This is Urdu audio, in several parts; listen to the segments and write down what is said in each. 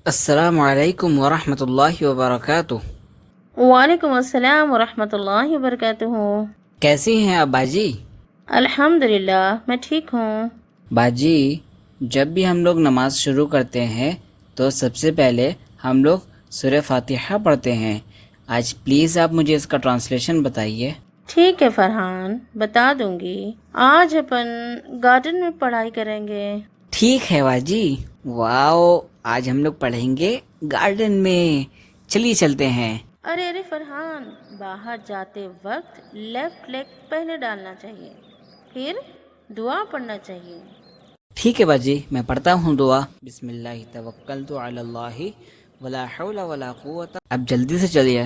السلام علیکم ورحمۃ اللہ وبرکاتہ۔ وعلیکم السلام ورحمۃ اللہ وبرکاتہ۔ کیسی ہیں آپ باجی؟ الحمد للہ میں ٹھیک ہوں۔ باجی، جب بھی ہم لوگ نماز شروع کرتے ہیں تو سب سے پہلے ہم لوگ سورہ فاتحہ پڑھتے ہیں۔ آج پلیز آپ مجھے اس کا ٹرانسلیشن بتائیے۔ ٹھیک ہے فرحان، بتا دوں گی۔ آج اپن گارڈن میں پڑھائی کریں گے۔ ٹھیک ہے باجی، واو، آج ہم لوگ پڑھیں گے گارڈن میں۔ چلیے چلتے ہیں۔ ارے فرحان، باہر جاتے وقت لیفٹ لیگ پہلے ڈالنا چاہیے، پھر دعا پڑھنا چاہیے۔ ٹھیک ہے باجی، میں پڑھتا ہوں دعا۔ بسم اللہ توکلت علی اللہ ولا حول ولا قوت۔ اب جلدی سے چلیے۔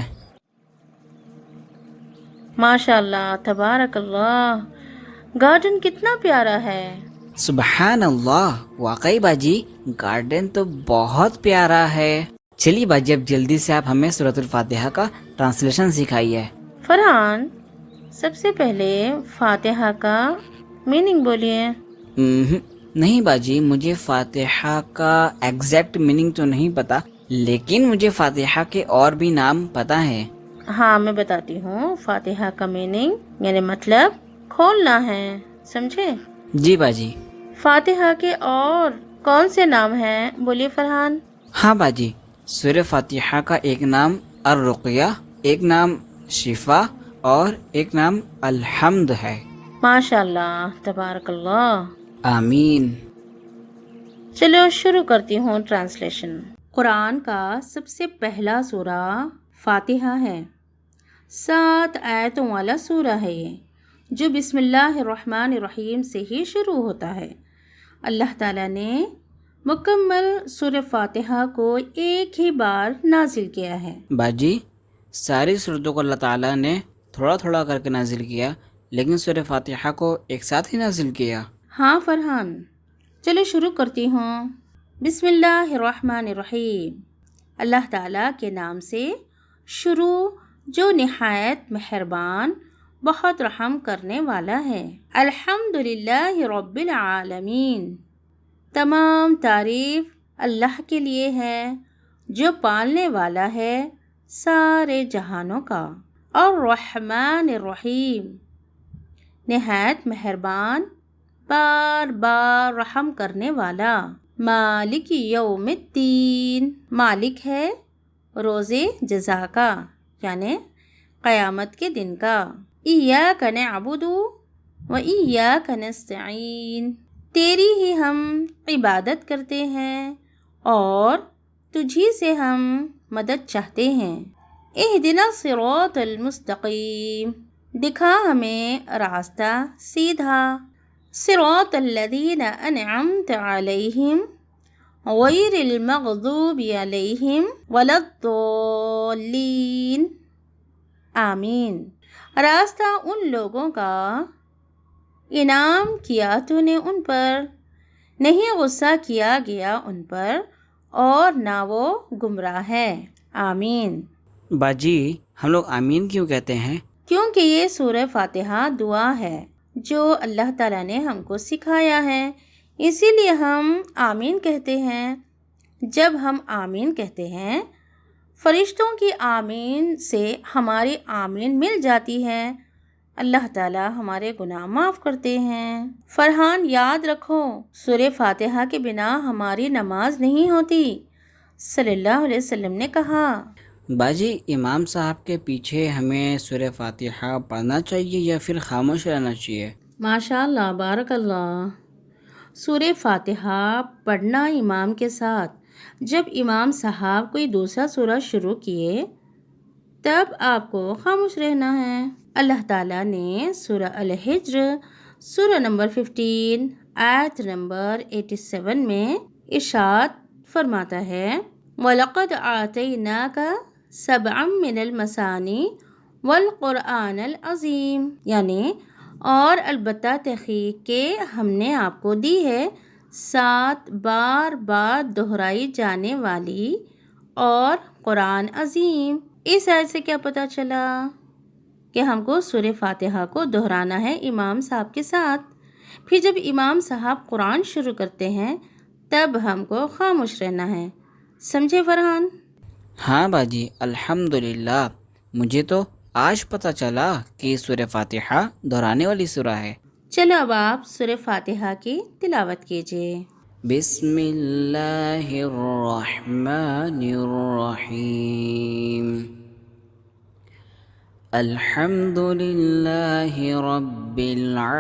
ماشاء اللہ، تبارک اللہ، گارڈن کتنا پیارا ہے۔ سبحان اللہ، واقعی باجی گارڈن تو بہت پیارا ہے۔ چلیے باجی، اب جلدی سے آپ ہمیں سورۃ الفاتحہ کا ٹرانسلیشن سکھائیے۔ فرحان، سب سے پہلے فاتحہ کا میننگ بولیے۔ نہیں باجی، مجھے فاتحہ کا ایگزیکٹ میننگ تو نہیں پتا، لیکن مجھے فاتحہ کے اور بھی نام پتا ہے۔ ہاں، میں بتاتی ہوں۔ فاتحہ کا میننگ یعنی مطلب کھولنا ہے، سمجھے؟ جی باجی۔ فاتحہ کے اور کون سے نام ہیں بولیے فرحان؟ ہاں باجی، سورہ فاتحہ کا ایک نام الرقیہ، ایک نام شفا اور ایک نام الحمد ہے۔ ماشاء اللہ، تبارک اللہ۔ آمین۔ چلو شروع کرتی ہوں ٹرانسلیشن۔ قرآن کا سب سے پہلا سورہ فاتحہ ہے۔ 7 آیتوں والا سورہ ہے یہ، جو بسم اللہ الرحمن الرحیم سے ہی شروع ہوتا ہے۔ اللہ تعالیٰ نے مکمل سورہ فاتحہ کو ایک ہی بار نازل کیا ہے۔ باجی، ساری سورتوں کو اللہ تعالیٰ نے تھوڑا تھوڑا کر کے نازل کیا، لیکن سورہ فاتحہ کو ایک ساتھ ہی نازل کیا۔ ہاں فرحان، چلو شروع کرتی ہوں۔ بسم اللہ الرحمن الرحیم، اللہ تعالیٰ کے نام سے شروع جو نہایت مہربان، بہت رحم کرنے والا ہے۔ الحمد للہ رب العالمین، تمام تعریف اللہ کے لیے ہے جو پالنے والا ہے سارے جہانوں کا۔ الرحمن الرحیم، نہایت مہربان، بار بار رحم کرنے والا۔ مالک یوم الدین، مالک ہے روز جزا کا، یعنی قیامت کے دن کا۔ ایاک نعبد و ایاک نستعین، تیری ہی ہم عبادت کرتے ہیں اور تجھی سے ہم مدد چاہتے ہیں۔ اہدنا الصراط المستقیم، دکھا ہمیں راستہ سیدھا۔ صراط الذین انعمت علیہم غیر المغضوب علیہم ولا الضالین، آمین۔ راستہ ان لوگوں کا انعام کیا تو نے ان پر، نہیں غصہ کیا گیا ان پر اور نہ وہ گمراہ ہے، آمین۔ باجی، ہم لوگ آمین کیوں کہتے ہیں؟ کیونکہ یہ سورہ فاتحہ دعا ہے جو اللہ تعالیٰ نے ہم کو سکھایا ہے، اسی لیے ہم آمین کہتے ہیں۔ جب ہم آمین کہتے ہیں، فرشتوں کی آمین سے ہماری آمین مل جاتی ہے، اللہ تعالیٰ ہمارے گناہ معاف کرتے ہیں۔ فرحان، یاد رکھو، سورہ فاتحہ کے بنا ہماری نماز نہیں ہوتی، صلی اللہ علیہ وسلم نے کہا۔ باجی، امام صاحب کے پیچھے ہمیں سورہ فاتحہ پڑھنا چاہیے یا پھر خاموش رہنا چاہیے؟ ماشاء اللہ، بارک اللہ۔ سورہ فاتحہ پڑھنا امام کے ساتھ۔ جب امام صاحب کوئی دوسرا سورہ شروع کیے تب آپ کو خاموش رہنا ہے۔ اللہ تعالیٰ نے سورہ الحجر سورہ نمبر 15 آیت نمبر 87 میں ارشاد فرماتا ہے، وَلَقَدْ آتَيْنَاكَ سَبْعًا مِّنَ الْمَثَانِي وَالْقُرْآنَ الْعَظِيمِ، یعنی اور البتہ تحقیق کہ ہم نے آپ کو دی ہے 7 بار بار دہرائی جانے والی اور قرآن عظیم۔ اس آیت سے کیا پتہ چلا کہ ہم کو سورہ فاتحہ کو دہرانا ہے امام صاحب کے ساتھ۔ پھر جب امام صاحب قرآن شروع کرتے ہیں تب ہم کو خاموش رہنا ہے۔ سمجھے فرحان؟ ہاں باجی، الحمدللہ مجھے تو آج پتہ چلا کہ سورہ فاتحہ دہرانے والی سورہ ہے۔ چلو اب آپ سورہ فاتحہ کی تلاوت کیجیے۔ بسم اللہ الرحمن الرحیم، الحمد للہ رب العالمین،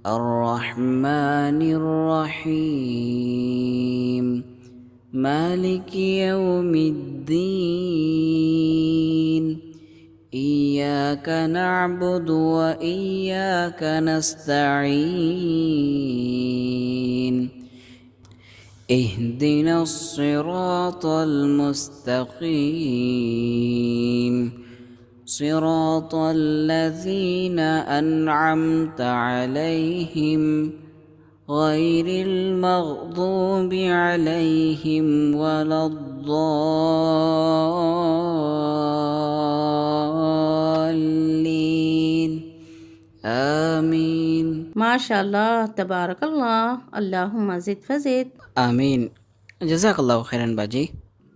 الرحمن الرحیم، مالک یوم الدین، ایاک نعبد و ایاک نستعین، اہدنا الصراط المستقیم، صراط الذین انعمت علیہم غیر المغضوب علیہم ولا الضالین، آمین۔ ماشاء اللہ، تبارک اللہ، اللہم زد فزد۔ آمین، جزاک اللہ خیراً باجی۔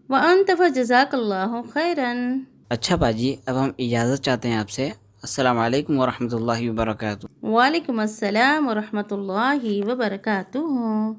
وانت فجزاک اللہ خیراً۔ اچھا باجی، اب ہم اجازت چاہتے ہیں آپ سے۔ السلام علیکم ورحمۃ اللہ وبرکاتہ۔ وعلیکم السلام ورحمۃ اللہ وبرکاتہ۔